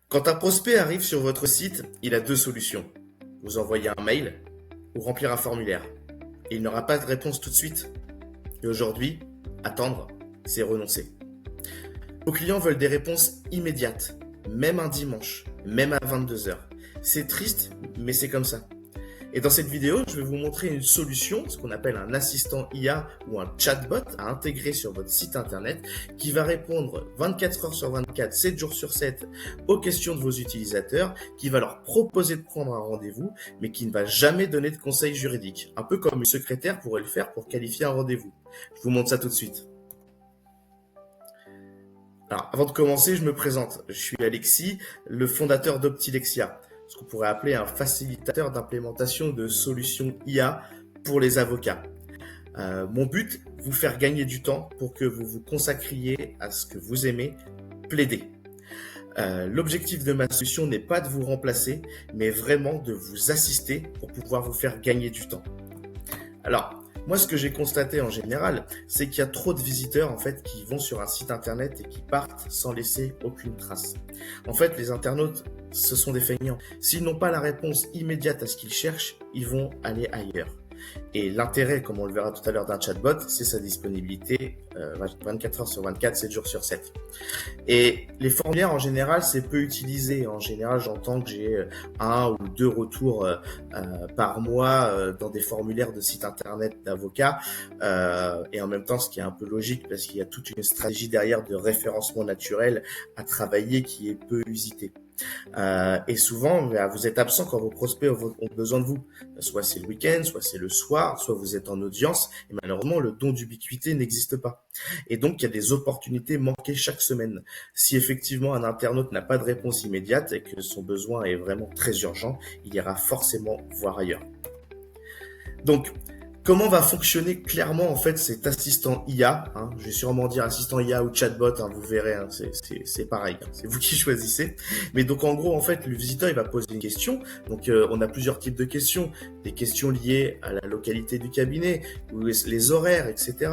Quand un prospect arrive sur votre site, il a deux solutions. Vous envoyer un mail ou remplir un formulaire. Et il n'aura pas de réponse tout de suite. Et aujourd'hui, attendre, c'est renoncer. Vos clients veulent des réponses immédiates, même un dimanche, même à 22 heures. C'est triste, mais c'est comme ça. Et dans cette vidéo, je vais vous montrer une solution, ce qu'on appelle un assistant IA ou un chatbot à intégrer sur votre site internet qui va répondre 24 heures sur 24, 7 jours sur 7 aux questions de vos utilisateurs, qui va leur proposer de prendre un rendez-vous, mais qui ne va jamais donner de conseils juridiques. Un peu comme une secrétaire pourrait le faire pour qualifier un rendez-vous. Je vous montre ça tout de suite. Alors, avant de commencer, je me présente. Je suis Alexis, le fondateur d'Optilexia, ce qu'on pourrait appeler un facilitateur d'implémentation de solutions IA pour les avocats. Mon but, vous faire gagner du temps pour que vous vous consacriez à ce que vous aimez, plaider. L'objectif de ma solution n'est pas de vous remplacer, mais vraiment de vous assister pour pouvoir vous faire gagner du temps. Alors, moi, ce que j'ai constaté en général, c'est qu'il y a trop de visiteurs en fait qui vont sur un site internet et qui partent sans laisser aucune trace. En fait, les internautes, ce sont des feignants. S'ils n'ont pas la réponse immédiate à ce qu'ils cherchent, ils vont aller ailleurs. Et l'intérêt, comme on le verra tout à l'heure d'un chatbot, c'est sa disponibilité 24 heures sur 24, 7 jours sur 7. Et les formulaires, en général, c'est peu utilisé. En général, j'entends que j'ai un ou deux retours par mois dans des formulaires de sites internet d'avocats. Et en même temps, ce qui est un peu logique, parce qu'il y a toute une stratégie derrière de référencement naturel à travailler qui est peu usitée. Et souvent, vous êtes absent quand vos prospects ont besoin de vous. Soit c'est le week-end, soit c'est le soir, soit vous êtes en audience. Et malheureusement, le don d'ubiquité n'existe pas. Et donc, il y a des opportunités manquées chaque semaine. Si effectivement un internaute n'a pas de réponse immédiate et que son besoin est vraiment très urgent, il ira forcément voir ailleurs. Donc, comment va fonctionner clairement en fait cet assistant IA, je vais sûrement dire assistant IA ou chatbot, vous verrez, c'est pareil, c'est vous qui choisissez. Mais donc en gros en fait le visiteur il va poser une question. Donc on a plusieurs types de questions, des questions liées à la localité du cabinet, ou les horaires, etc.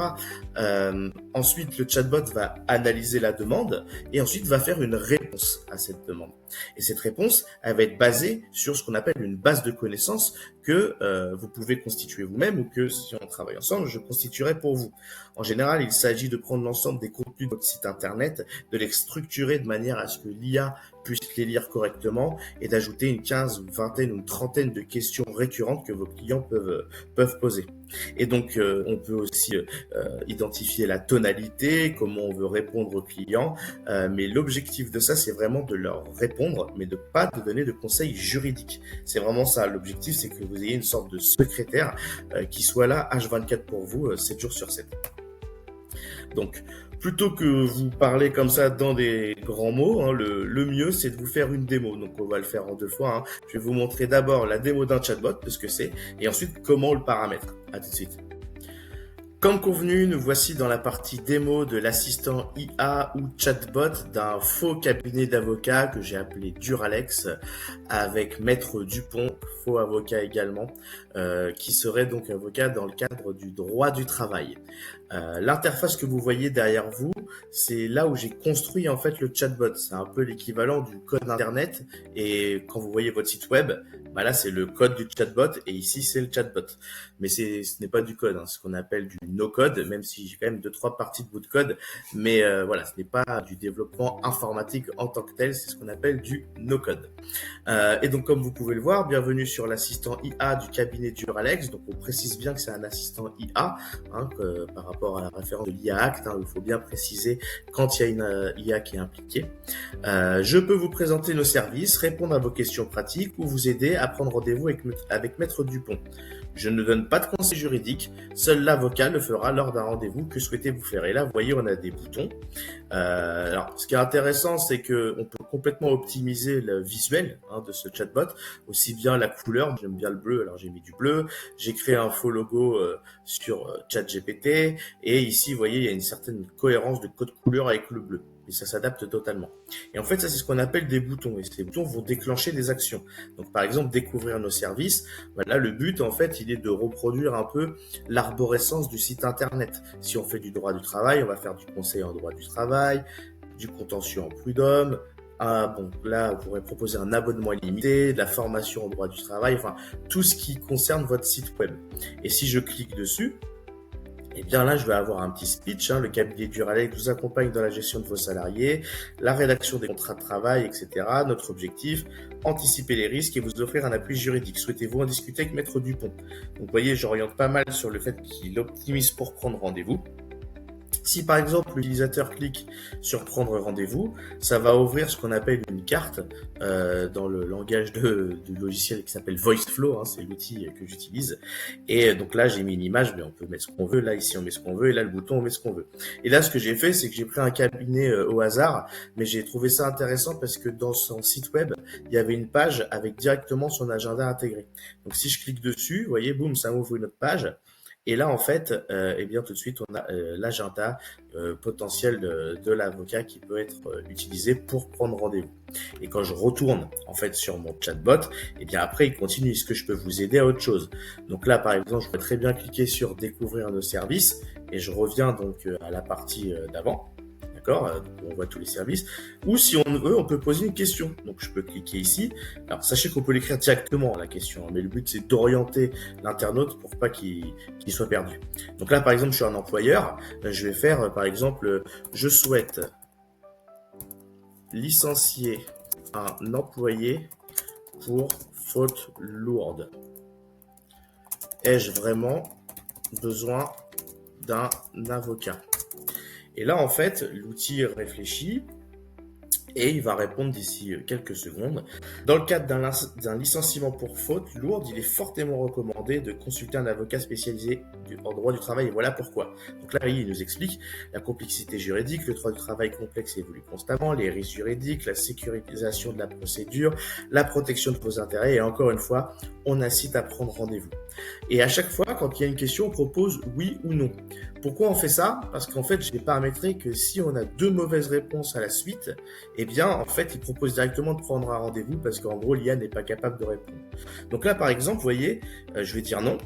Ensuite le chatbot va analyser la demande et ensuite va faire une réponse à cette demande. Et cette réponse elle va être basée sur ce qu'on appelle une base de connaissances que vous pouvez constituer vous-même ou que si on travaille ensemble, je constituerai pour vous. En général, il s'agit de prendre l'ensemble des contenus de votre site internet, de les structurer de manière à ce que l'IA puisse les lire correctement et d'ajouter une 15, une vingtaine ou une trentaine de questions récurrentes que vos clients peuvent poser. Et donc, on peut aussi identifier la tonalité, comment on veut répondre aux clients, mais l'objectif de ça, c'est vraiment de leur répondre, mais de pas de donner de conseils juridiques. C'est vraiment ça. L'objectif, c'est que vous ayez une sorte de secrétaire qui soit là H24 pour vous, 7 jours sur 7. Donc, plutôt que vous parler comme ça dans des grands mots, le mieux, c'est de vous faire une démo. Donc, on va le faire en deux fois. Je vais vous montrer d'abord la démo d'un chatbot, de ce que c'est, et ensuite comment le paramètre. À tout de suite. Comme convenu, nous voici dans la partie démo de l'assistant IA ou chatbot d'un faux cabinet d'avocats que j'ai appelé Duralex, avec Maître Dupont, faux avocat également, qui serait donc avocat dans le cadre du droit du travail. L'interface que vous voyez derrière vous, c'est là où j'ai construit en fait le chatbot. C'est un peu l'équivalent du code internet, et quand vous voyez votre site web, là c'est le code du chatbot et ici c'est le chatbot. Mais ce n'est pas du code, ce qu'on appelle du no-code, même si j'ai quand même 2-3 parties de bout de code, mais voilà, ce n'est pas du développement informatique en tant que tel, c'est ce qu'on appelle du no-code. Et donc comme vous pouvez le voir, bienvenue sur l'assistant IA du cabinet Duralex. Donc on précise bien que c'est un assistant IA, par rapport à la référence de l'IA Act, il faut bien préciser quand il y a une IA qui est impliquée. Je peux vous présenter nos services, répondre à vos questions pratiques ou vous aider à prendre rendez-vous avec Maître Dupont. Je ne donne pas de conseils juridiques, seul l'avocat le fera lors d'un rendez-vous que souhaitez-vous faire. Et là, vous voyez, on a des boutons. Alors, ce qui est intéressant, c'est que on peut complètement optimiser le visuel de ce chatbot, aussi bien la couleur. J'aime bien le bleu, alors j'ai mis du bleu. J'ai créé un faux logo sur ChatGPT, et ici, vous voyez, il y a une certaine cohérence de code couleur avec le bleu. Et ça s'adapte totalement. Et en fait, ça, c'est ce qu'on appelle des boutons. Et ces boutons vont déclencher des actions. Donc, par exemple, découvrir nos services. Là, le but, en fait, il est de reproduire un peu l'arborescence du site internet. Si on fait du droit du travail, on va faire du conseil en droit du travail, du contentieux en prud'homme, bon, là, vous pourrez proposer un abonnement illimité, de la formation au droit du travail, enfin, tout ce qui concerne votre site web. Et si je clique dessus, et bien là, je vais avoir un petit speech. Le cabinet Duralex vous accompagne dans la gestion de vos salariés, la rédaction des contrats de travail, etc. Notre objectif, anticiper les risques et vous offrir un appui juridique. Souhaitez-vous en discuter avec Maître Dupont? Donc, vous voyez, j'oriente pas mal sur le fait qu'il optimise pour prendre rendez-vous. Si par exemple l'utilisateur clique sur prendre rendez-vous, ça va ouvrir ce qu'on appelle une carte dans le langage du logiciel qui s'appelle VoiceFlow, c'est l'outil que j'utilise. Et donc là j'ai mis une image, mais on peut mettre ce qu'on veut. Là ici on met ce qu'on veut, et là le bouton on met ce qu'on veut. Et là ce que j'ai fait, c'est que j'ai pris un cabinet au hasard, mais j'ai trouvé ça intéressant parce que dans son site web, il y avait une page avec directement son agenda intégré. Donc si je clique dessus, vous voyez, boum, ça m'ouvre une autre page. Et là, en fait, eh bien, tout de suite, on a l'agenda potentiel de l'avocat qui peut être utilisé pour prendre rendez-vous. Et quand je retourne, en fait, sur mon chatbot, eh bien, après, il continue. Est-ce que je peux vous aider à autre chose? Donc là, par exemple, je peux très bien cliquer sur découvrir nos services et je reviens donc à la partie d'avant. D'accord, on voit tous les services. Ou si on veut, on peut poser une question. Donc je peux cliquer ici. Alors sachez qu'on peut l'écrire directement la question, mais le but c'est d'orienter l'internaute pour pas qu'il soit perdu. Donc là par exemple, je suis un employeur. Je vais faire par exemple, je souhaite licencier un employé pour faute lourde. Ai-je vraiment besoin d'un avocat? Et là, en fait, l'outil réfléchit et il va répondre d'ici quelques secondes. Dans le cadre d'un licenciement pour faute lourde, il est fortement recommandé de consulter un avocat spécialisé en droit du travail. Et voilà pourquoi. Donc là, il nous explique la complexité juridique, le droit du travail complexe évolue constamment, les risques juridiques, la sécurisation de la procédure, la protection de vos intérêts. Et encore une fois, on incite à prendre rendez-vous. Et à chaque fois, quand il y a une question, on propose oui ou non. Pourquoi on fait ça? Parce qu'en fait, j'ai paramétré que si on a 2 mauvaises réponses à la suite, eh bien, en fait, il propose directement de prendre un rendez-vous parce qu'en gros, l'IA n'est pas capable de répondre. Donc là, par exemple, vous voyez, je vais dire non.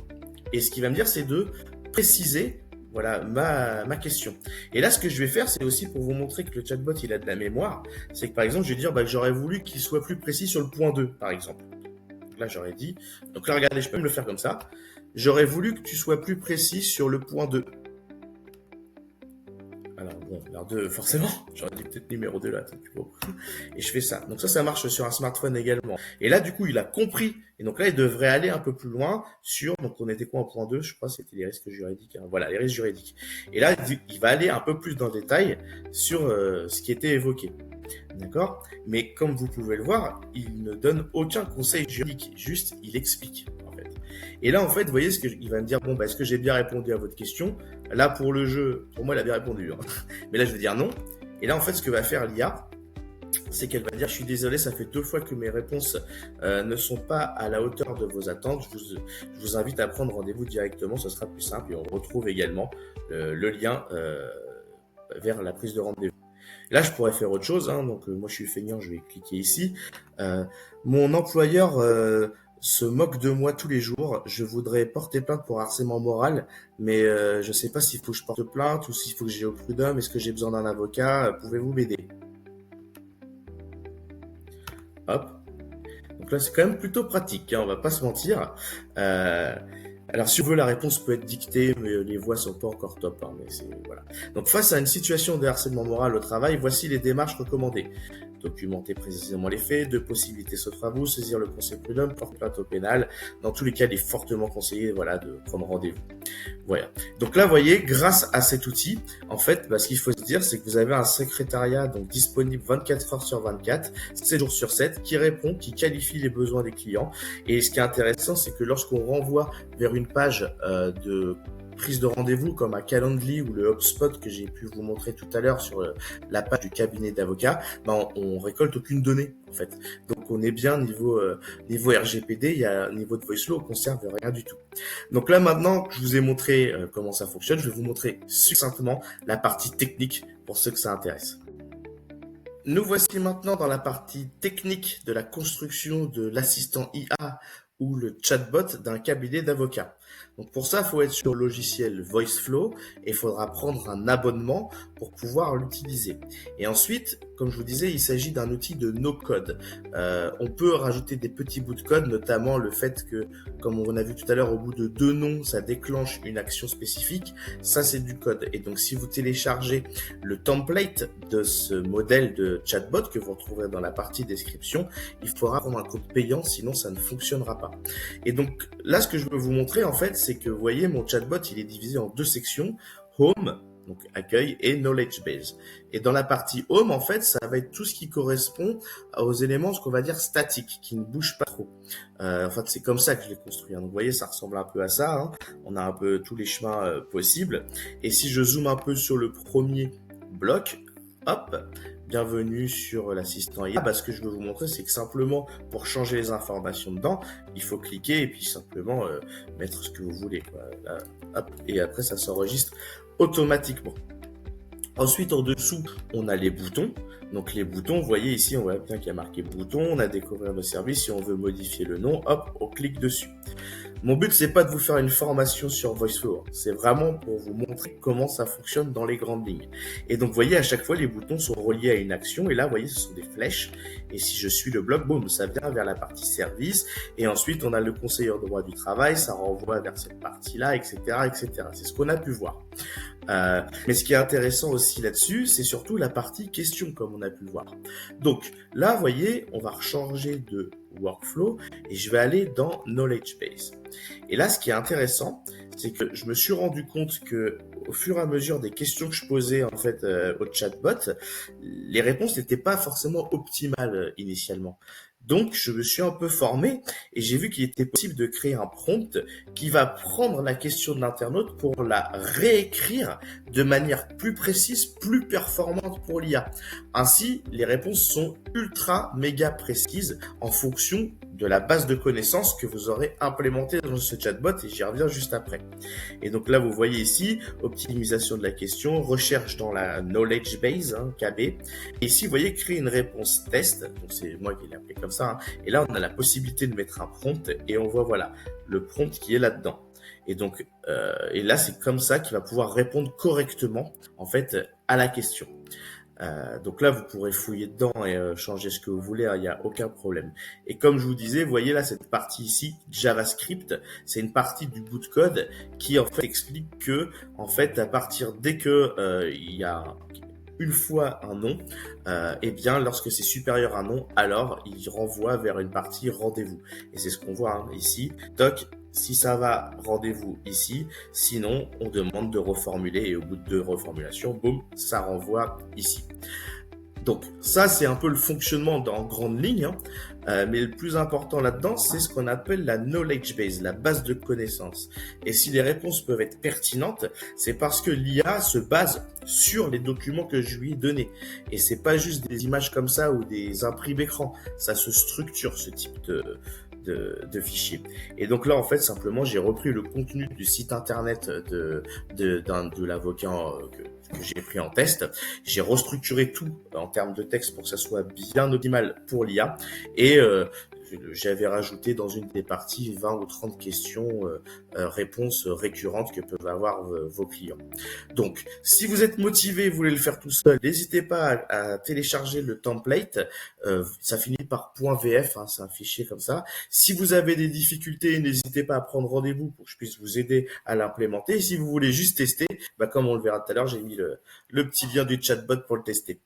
Et ce qu'il va me dire, c'est de préciser voilà ma question. Et là, ce que je vais faire, c'est aussi pour vous montrer que le chatbot, il a de la mémoire. C'est que par exemple, je vais dire que j'aurais voulu qu'il soit plus précis sur le point 2, par exemple. Donc là, j'aurais dit. Donc là, regardez, je peux me le faire comme ça. J'aurais voulu que tu sois plus précis sur le point 2. Alors bon, alors 2, forcément, j'aurais dit peut-être numéro 2 là, tu vois. Et je fais ça. Donc ça marche sur un smartphone également. Et là, du coup, il a compris. Et donc là, il devrait aller un peu plus loin sur, donc on était quoi en point 2, je crois, c'était les risques juridiques. Voilà, les risques juridiques. Et là, il va aller un peu plus dans le détail sur ce qui était évoqué. D'accord? Mais comme vous pouvez le voir, il ne donne aucun conseil juridique, juste il explique en fait. Et là en fait, vous voyez ce que il va me dire, bon est-ce que j'ai bien répondu à votre question? Là pour le jeu, pour moi il a bien répondu, mais là je vais dire non. Et là en fait ce que va faire l'IA, c'est qu'elle va dire, je suis désolé, ça fait 2 fois que mes réponses ne sont pas à la hauteur de vos attentes. Je vous invite à prendre rendez-vous directement, ce sera plus simple et on retrouve également le lien vers la prise de rendez-vous. Là, je pourrais faire autre chose. Donc, moi, je suis feignant, je vais cliquer ici. Mon employeur se moque de moi tous les jours. Je voudrais porter plainte pour harcèlement moral, mais je ne sais pas s'il faut que je porte plainte ou s'il faut que j'aille au prud'homme. Est-ce que j'ai besoin d'un avocat? Pouvez-vous m'aider? Hop. Donc là, c'est quand même plutôt pratique, on va pas se mentir. Alors, si on veut, la réponse peut être dictée, mais les voix sont pas encore top. Mais voilà. Donc, face à une situation de harcèlement moral au travail, voici les démarches recommandées. Documenter précisément les faits, 2 possibilités s'offrent à vous, saisir le conseil prud'homme, porter plainte au pénal. Dans tous les cas, il est fortement conseillé, de prendre rendez-vous. Voilà. Donc là, vous voyez, grâce à cet outil, en fait, ce qu'il faut se dire, c'est que vous avez un secrétariat donc disponible 24 heures sur 24, 7 jours sur 7, qui répond, qui qualifie les besoins des clients. Et ce qui est intéressant, c'est que lorsqu'on renvoie vers une page de prise de rendez-vous comme à Calendly ou le HubSpot que j'ai pu vous montrer tout à l'heure sur la page du cabinet d'avocats, on récolte aucune donnée en fait. Donc on est bien niveau RGPD, il y a niveau de VoiceLaw, on conserve rien du tout. Donc là maintenant que je vous ai montré comment ça fonctionne, je vais vous montrer succinctement la partie technique pour ceux que ça intéresse. Nous voici maintenant dans la partie technique de la construction de l'assistant IA ou le chatbot d'un cabinet d'avocats. Donc pour ça, il faut être sur le logiciel VoiceFlow et il faudra prendre un abonnement pour pouvoir l'utiliser. Et ensuite, comme je vous disais, il s'agit d'un outil de no-code. On peut rajouter des petits bouts de code, notamment le fait que, comme on a vu tout à l'heure, au bout de 2 noms, ça déclenche une action spécifique. Ça, c'est du code. Et donc, si vous téléchargez le template de ce modèle de chatbot que vous retrouverez dans la partie description, il faudra prendre un compte payant, sinon ça ne fonctionnera pas. Et donc, là, ce que je veux vous montrer, en fait, c'est que, vous voyez, mon chatbot, il est divisé en 2 sections. Home, donc accueil, et knowledge base. Et dans la partie home, en fait, ça va être tout ce qui correspond aux éléments, ce qu'on va dire statiques, qui ne bougent pas trop. En fait, c'est comme ça que je l'ai construit. Donc, vous voyez, ça ressemble un peu à ça. Hein. On a un peu tous les chemins possibles. Et si je zoome un peu sur le premier bloc, hop, bienvenue sur l'assistant IA. Ce que je veux vous montrer, c'est que simplement, pour changer les informations dedans, il faut cliquer et puis simplement mettre ce que vous voulez. Quoi. Là, hop, et après, ça s'enregistre automatiquement. Ensuite, en dessous, on a les boutons. Donc les boutons, vous voyez ici, on voit bien qu'il y a marqué bouton, on a découvert nos services. Si on veut modifier le nom, hop, on clique dessus. Mon but, c'est pas de vous faire une formation sur VoiceFlow, c'est vraiment pour vous montrer comment ça fonctionne dans les grandes lignes. Et donc, vous voyez, à chaque fois, les boutons sont reliés à une action, et là, vous voyez, ce sont des flèches, et si je suis le bloc, boum, ça vient vers la partie service, et ensuite, on a le conseiller en droit du travail, ça renvoie vers cette partie-là, etc., etc. C'est ce qu'on a pu voir. Mais ce qui est intéressant aussi là-dessus, c'est surtout la partie question, comme on a pu le voir. Donc là, vous voyez, on va changer de workflow et je vais aller dans Knowledge Base. Et là, ce qui est intéressant, c'est que je me suis rendu compte que au fur et à mesure des questions que je posais en fait au chatbot, les réponses n'étaient pas forcément optimales initialement. Donc, je me suis un peu formé et j'ai vu qu'il était possible de créer un prompt qui va prendre la question de l'internaute pour la réécrire de manière plus précise, plus performante pour l'IA. Ainsi, les réponses sont ultra méga précises en fonction de la base de connaissances que vous aurez implémentée dans ce chatbot et j'y reviens juste après. Et donc là, vous voyez ici, optimisation de la question, recherche dans la knowledge base, hein, KB. Et ici, vous voyez, créer une réponse test. Donc c'est moi qui l'ai appelé comme ça. Hein. Et là, on a la possibilité de mettre un prompt et on voit, voilà, le prompt qui est là-dedans. Et donc, et là, c'est comme ça qu'il va pouvoir répondre correctement, en fait, à la question. Donc là, vous pourrez fouiller dedans et changer ce que vous voulez, il n'y a aucun problème. Et comme je vous disais, vous voyez là, cette partie ici, JavaScript, c'est une partie du bout de code qui en fait explique que, en fait, à partir dès que il y a une fois un nom, et bien lorsque c'est supérieur à un nom, alors il renvoie vers une partie rendez-vous. Et c'est ce qu'on voit hein, ici. Toc. Si ça va, rendez-vous ici. Sinon, on demande de reformuler et au bout de 2 reformulations, boum, ça renvoie ici. Donc ça, c'est un peu le fonctionnement en grande ligne. Hein. Mais le plus important là-dedans, c'est ce qu'on appelle la knowledge base, la base de connaissances. Et si les réponses peuvent être pertinentes, c'est parce que l'IA se base sur les documents que je lui ai donnés. Et c'est pas juste des images comme ça ou des imprimés écran. Ça se structure, ce type de fichiers. Et donc là, en fait, simplement, j'ai repris le contenu du site internet de l'avocat que j'ai pris en test. J'ai restructuré tout en termes de texte pour que ça soit bien optimal pour l'IA. Et j'avais rajouté dans une des parties 20 ou 30 questions, réponses récurrentes que peuvent avoir vos clients. Donc, si vous êtes motivé, vous voulez le faire tout seul, n'hésitez pas à télécharger le template. Ça finit par .vf, hein, c'est un fichier comme ça. Si vous avez des difficultés, n'hésitez pas à prendre rendez-vous pour que je puisse vous aider à l'implémenter. Et si vous voulez juste tester, comme on le verra tout à l'heure, j'ai mis le petit lien du chatbot pour le tester.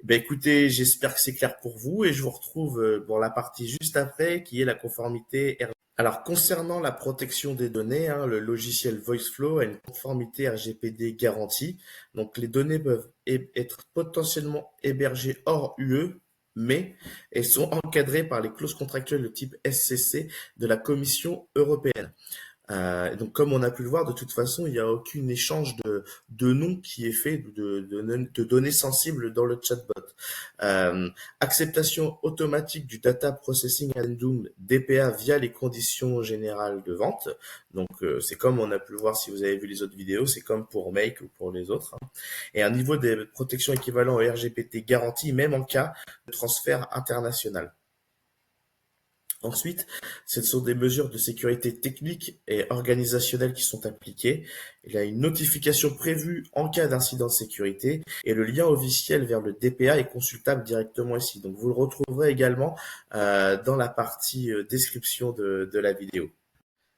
Écoutez, j'espère que c'est clair pour vous et je vous retrouve pour la partie juste après qui est la conformité RGPD. Alors, concernant la protection des données, hein, le logiciel VoiceFlow a une conformité RGPD garantie. Donc, les données peuvent être potentiellement hébergées hors UE, mais elles sont encadrées par les clauses contractuelles de type SCC de la Commission européenne. Donc, comme on a pu le voir, de toute façon, il n'y a aucun échange de noms qui est fait de données sensibles dans le chatbot. Acceptation automatique du Data Processing Addendum DPA via les conditions générales de vente. Donc, c'est comme on a pu le voir si vous avez vu les autres vidéos, c'est comme pour Make ou pour les autres. Hein. Et un niveau de protection équivalent au RGPD garanti, même en cas de transfert international. Ensuite, ce sont des mesures de sécurité techniques et organisationnelles qui sont appliquées. Il y a une notification prévue en cas d'incident de sécurité et le lien officiel vers le DPA est consultable directement ici. Donc vous le retrouverez également dans la partie description de la vidéo.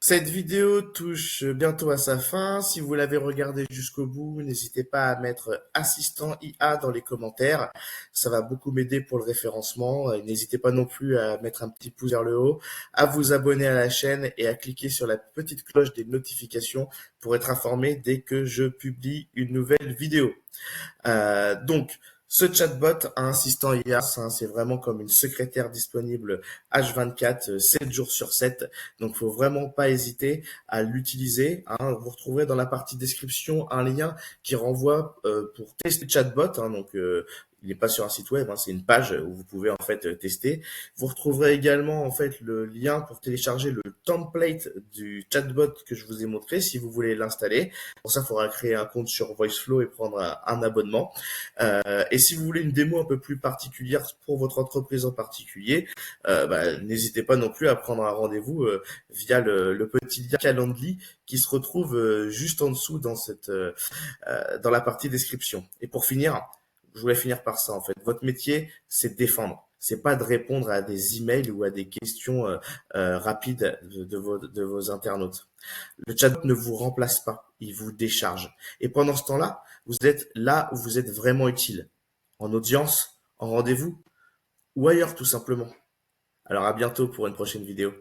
Cette vidéo touche bientôt à sa fin. Si vous l'avez regardée jusqu'au bout, n'hésitez pas à mettre assistant IA dans les commentaires. Ça va beaucoup m'aider pour le référencement. N'hésitez pas non plus à mettre un petit pouce vers le haut, à vous abonner à la chaîne et à cliquer sur la petite cloche des notifications pour être informé dès que je publie une nouvelle vidéo. Donc, ce chatbot, un assistant IA, c'est vraiment comme une secrétaire disponible H24, 7 jours sur 7. Donc, faut vraiment pas hésiter à l'utiliser. Hein. Vous retrouverez dans la partie description un lien qui renvoie pour tester le chatbot. Hein. Donc, il n'est pas sur un site web, hein, c'est une page où vous pouvez en fait tester. Vous retrouverez également en fait le lien pour télécharger le template du chatbot que je vous ai montré si vous voulez l'installer. Pour ça, il faudra créer un compte sur VoiceFlow et prendre un abonnement. Et si vous voulez une démo un peu plus particulière pour votre entreprise en particulier, n'hésitez pas non plus à prendre un rendez-vous via le petit lien Calendly qui se retrouve juste en dessous dans la partie description. Et pour finir, je voulais finir par ça en fait. Votre métier, c'est de défendre. C'est pas de répondre à des emails ou à des questions rapides de vos internautes. Le chatbot ne vous remplace pas, il vous décharge. Et pendant ce temps-là, vous êtes là où vous êtes vraiment utile. En audience, en rendez-vous ou ailleurs tout simplement. Alors à bientôt pour une prochaine vidéo.